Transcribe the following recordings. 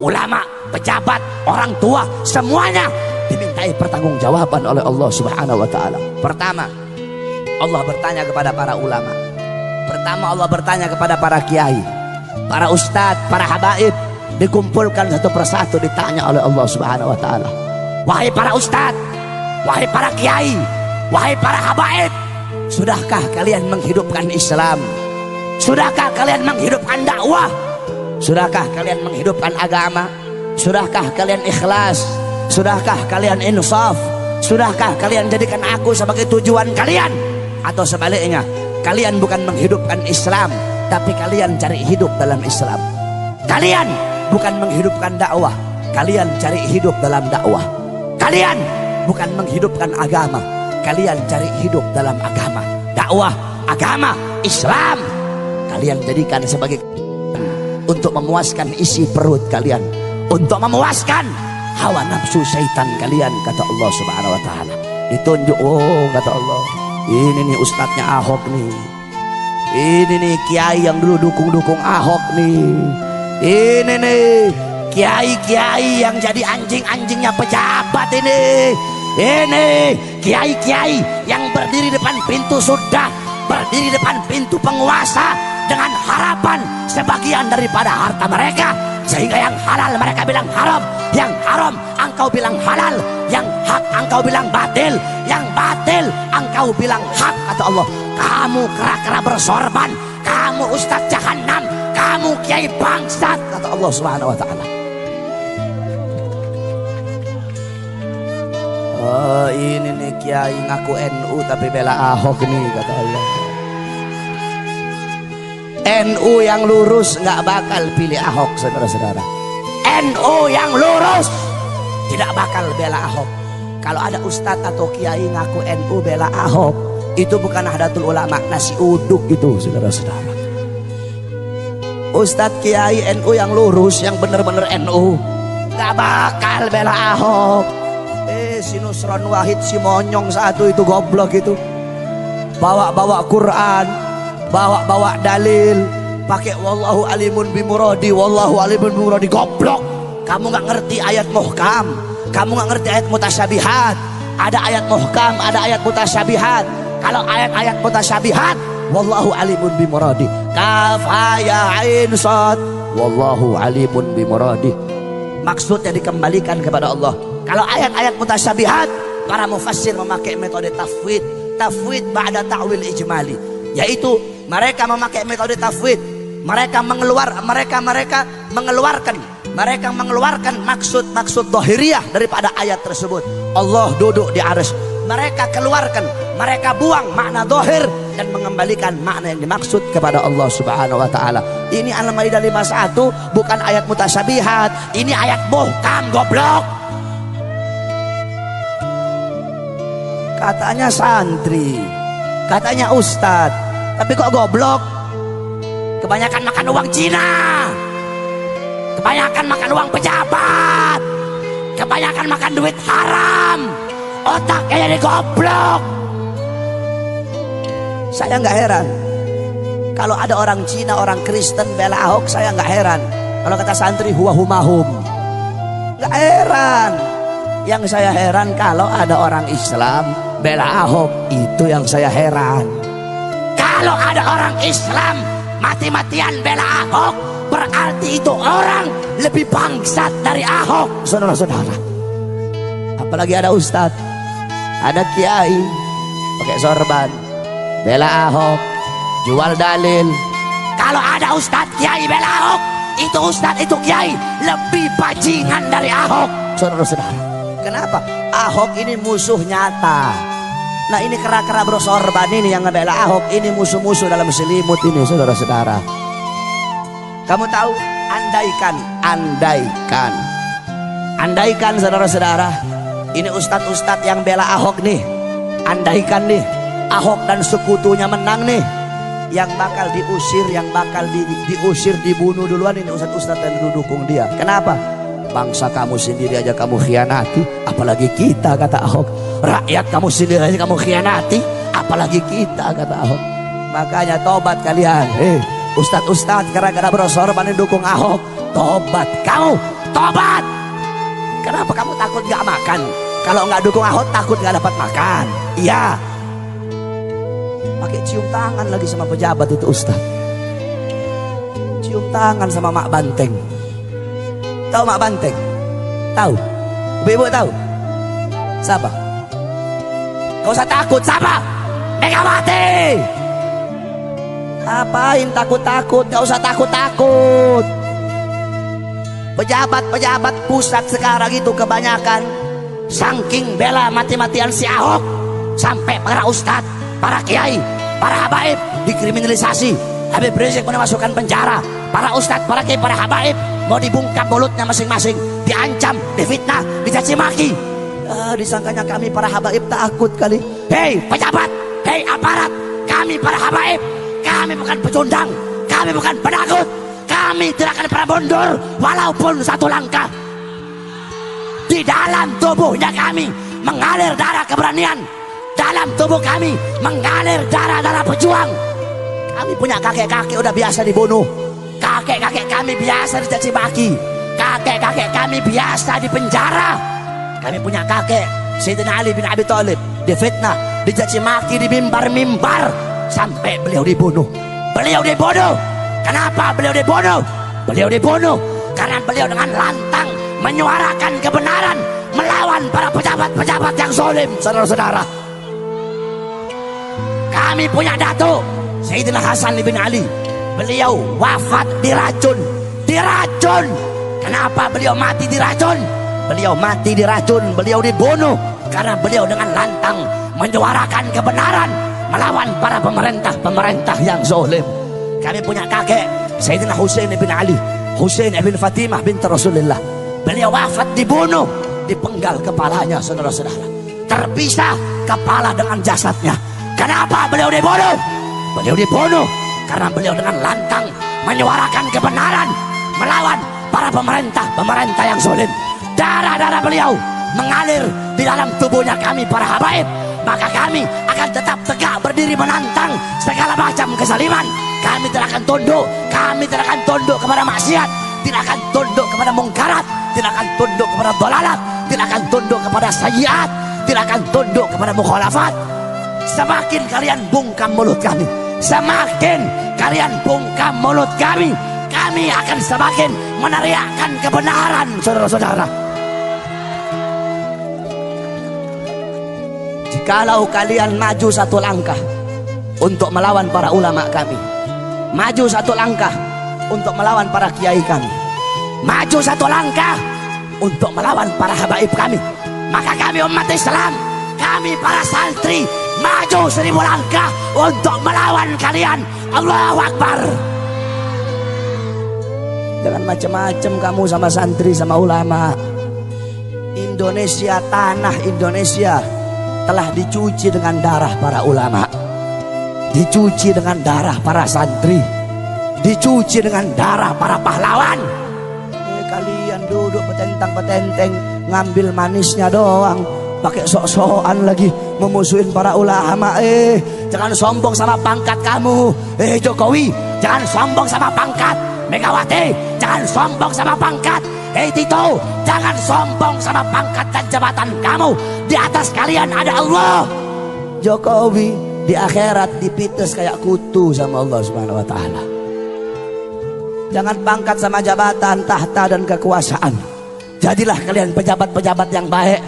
ulama, pejabat, orang tua, semuanya dimintai pertanggungjawaban oleh Allah Subhanahu wa taala. Pertama, Allah bertanya kepada para ulama. Pertama, Allah bertanya kepada para kiai, para ustadz, para habaib, dikumpulkan satu persatu, ditanya oleh Allah Subhanahu wa taala. Wahai para ustadz, wahai para kiai, wahai para habaib, sudahkah kalian menghidupkan Islam? Sudahkah kalian menghidupkan dakwah? Sudahkah kalian menghidupkan agama? Sudahkah kalian ikhlas? Sudahkah kalian insaf? Sudahkah kalian jadikan aku sebagai tujuan kalian? Atau sebaliknya, kalian bukan menghidupkan Islam, tapi kalian cari hidup dalam Islam. Kalian bukan menghidupkan dakwah, kalian cari hidup dalam dakwah. Kalian bukan menghidupkan agama, kalian cari hidup dalam agama. Dakwah, agama, Islam kalian jadikan sebagai untuk memuaskan isi perut kalian, untuk memuaskan hawa nafsu syaitan kalian, kata Allah Subhanahu wa taala. Ditunjuk, oh kata Allah, ini nih ustadznya Ahok nih, ini nih kiai yang dulu dukung Ahok nih, ini nih kiai-kiai yang jadi anjing-anjingnya pejabat ini kiai-kiai yang berdiri depan pintu surga, berdiri depan pintu penguasa dengan harapan sebagian daripada harta mereka, sehingga yang halal mereka bilang haram, yang haram engkau bilang halal, yang hak engkau bilang batil, yang batil engkau bilang hak. Kata Allah, kamu kera-kera bersorban, kamu ustadz jahanam, kamu kiai bangsat, kata Allah Subhanahu wa taala. Oh, ini nih kiai ngaku NU tapi bela Ahok nih, kata Allah. NU yang lurus nggak bakal pilih Ahok, saudara-saudara. NU yang lurus tidak bakal bela Ahok. Kalau ada ustadz atau kiai ngaku NU bela Ahok, itu bukan Nahdlatul Ulama, nasi uduk itu, saudara-saudara. Ustadz kiai NU yang lurus, yang bener-bener NU, nggak bakal bela Ahok. Si Nusron Wahid, si monyong satu itu, goblok itu, bawa-bawa Quran, bawa-bawa dalil, pakai wallahu alimun bimuradi, wallahu alimun bimuradi, goblok. Kamu nggak ngerti ayat muhkam, kamu nggak ngerti ayat mutasyabihat. Ada ayat muhkam, ada ayat mutasyabihat. Kalau ayat-ayat mutasyabihat, wallahu alimun bimuradi, kaf ya ain sad, wallahu alimun bimuradi, maksudnya dikembalikan kepada Allah. Kalau ayat-ayat mutasyabihat, para mufassir memakai metode tafwid, tafwid ba'da ta'wil ijmali, yaitu mereka memakai metode tafwid, mereka mengeluarkan maksud-maksud zahiriyah daripada ayat tersebut. Allah duduk di arsy, mereka keluarkan, mereka buang makna zahir dan mengembalikan makna yang dimaksud kepada Allah Subhanahu wa taala. Ini Al-Maidah 51 bukan ayat mutasyabihat, ini ayat muhkam, goblok. Katanya santri, katanya ustadz, tapi kok goblok? Kebanyakan makan uang Cina, kebanyakan makan uang pejabat, kebanyakan makan duit haram, otaknya jadi goblok. Saya nggak heran kalau ada orang Cina, orang Kristen bela Ahok, saya nggak heran. Kalau kata santri huwa humahum, nggak heran. Yang saya heran kalau ada orang Islam bela Ahok, itu yang saya heran. Kalau ada orang Islam mati-matian bela Ahok, berarti itu orang lebih bangsat dari Ahok, saudara-saudara. Apalagi ada ustadz, ada kiai pakai sorban bela Ahok, jual dalil. Kalau ada ustadz kiai bela Ahok, itu ustadz, itu kiai lebih bajingan dari Ahok, saudara-saudara. Kenapa? Ahok ini musuh nyata. Nah, ini kera-kera bersorban ini yang ngebela Ahok, ini musuh-musuh dalam selimut ini, saudara-saudara. Kamu tahu, andaikan saudara-saudara, ini ustadz-ustadz yang bela Ahok nih, andaikan nih Ahok dan sekutunya menang nih, yang bakal diusir, yang bakal diusir, dibunuh duluan ini ustadz-ustadz yang dukung dia. Kenapa? Bangsa kamu sendiri aja kamu khianati, apalagi kita, kata Ahok. Rakyat kamu sendiri aja kamu khianati, apalagi kita, kata Ahok. Makanya tobat kalian, ustadz-ustadz gara-gara bersorban dukung Ahok, tobat kamu. tobat. Kenapa kamu takut gak makan? Kalau nggak dukung Ahok takut nggak dapat makan. Iya. Pakai cium tangan lagi sama pejabat itu Ustaz. Cium tangan sama Mak Banteng. Tahu Mak Banteng? Tahu? Ibu tahu? Siapa? Gak usah takut, siapa? Megawati. Apain takut-takut? Gak usah takut-takut. Pejabat-pejabat pusat sekarang itu kebanyakan saking bela mati-matian si Ahok, sampai para ustadz, para kiai, para habaib dikriminalisasi. Habib Rizik mau dimasukkan penjara. Para ustadz, para kiai, para habaib mau dibungkam mulutnya masing-masing, diancam, difitnah, dicaci maki. Disangkanya kami para habaib takut kali. Hei pejabat, hei aparat, kami para habaib, kami bukan pecundang, kami bukan penakut. Kami tidak akan pernah mundur walaupun satu langkah. Di dalam tubuhnya kami mengalir darah keberanian. Dalam tubuh kami mengalir darah-darah pejuang. Kami punya kakek-kakek udah biasa dibunuh. Kakek-kakek kami biasa dicaci maki. Kakek-kakek kami biasa dipenjara. Kami punya kakek Sayyidina Ali bin Abi Thalib difitnah, dicaci maki di mimbar-mimbar sampai beliau dibunuh. Beliau dibunuh. Kenapa beliau dibunuh? Beliau dibunuh karena beliau dengan lantang menyuarakan kebenaran melawan para pejabat-pejabat yang zalim. Saudara-saudara, kami punya datuk Sayyidina Hasan bin Ali. Beliau wafat diracun. Diracun. Kenapa beliau mati diracun? Beliau mati diracun, beliau dibunuh karena beliau dengan lantang menyuarakan kebenaran melawan para pemerintah-pemerintah yang zalim. Kami punya kakek Sayyidina Husain bin Ali, Husain bin Fatimah binti Rasulullah. Beliau wafat dibunuh, dipenggal kepalanya, saudara-saudara. Terpisah kepala dengan jasadnya. Kenapa beliau dibunuh? Beliau dibunuh karena beliau dengan lantang menyuarakan kebenaran melawan para pemerintah yang zalim. Darah-darah beliau mengalir di dalam tubuhnya kami para habaib. Maka kami akan tetap tegak berdiri menantang segala macam kezaliman. Kami tidak akan tunduk. Kami tidak akan tunduk kepada maksiat, tidak akan tunduk kepada mungkarat, tidak akan tunduk kepada dolalat, tidak akan tunduk kepada sayyiat, tidak akan tunduk kepada mukhalafat. Semakin kalian bungkam mulut kami, semakin kalian bungkam mulut kami akan semakin meneriakkan kebenaran, saudara-saudara. Jikalau kalian maju satu langkah untuk melawan para ulama kami, maju satu langkah untuk melawan para kiai kami, maju satu langkah untuk melawan para habaib kami, maka kami umat Islam, kami para santri maju 1000 langkah untuk melawan kalian. Allahu Akbar. Jangan macam-macam kamu sama santri sama ulama. Indonesia, tanah Indonesia telah dicuci dengan darah para ulama, dicuci dengan darah para santri, dicuci dengan darah para pahlawan. Kalian duduk petentang-petenteng, ngambil manisnya doang, pakai sok-sokan lagi memusuhin para ulama. Jangan sombong sama pangkat kamu. Jokowi, jangan sombong sama pangkat. Megawati, jangan sombong sama pangkat. Tito, jangan sombong sama pangkat dan jabatan kamu. Di atas kalian ada Allah. Jokowi di akhirat dipites kayak kutu sama Allah Subhanahu wa taala. Jangan pangkat sama jabatan, tahta dan kekuasaan. Jadilah kalian pejabat-pejabat yang baik.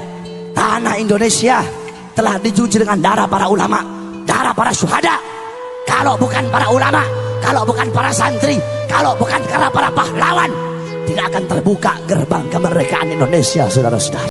Tanah Indonesia telah dicuci dengan darah para ulama, darah para syuhada. Kalau bukan para ulama, kalau bukan para santri, kalau bukan karena para pahlawan, tidak akan terbuka gerbang kemerdekaan Indonesia, saudara-saudara.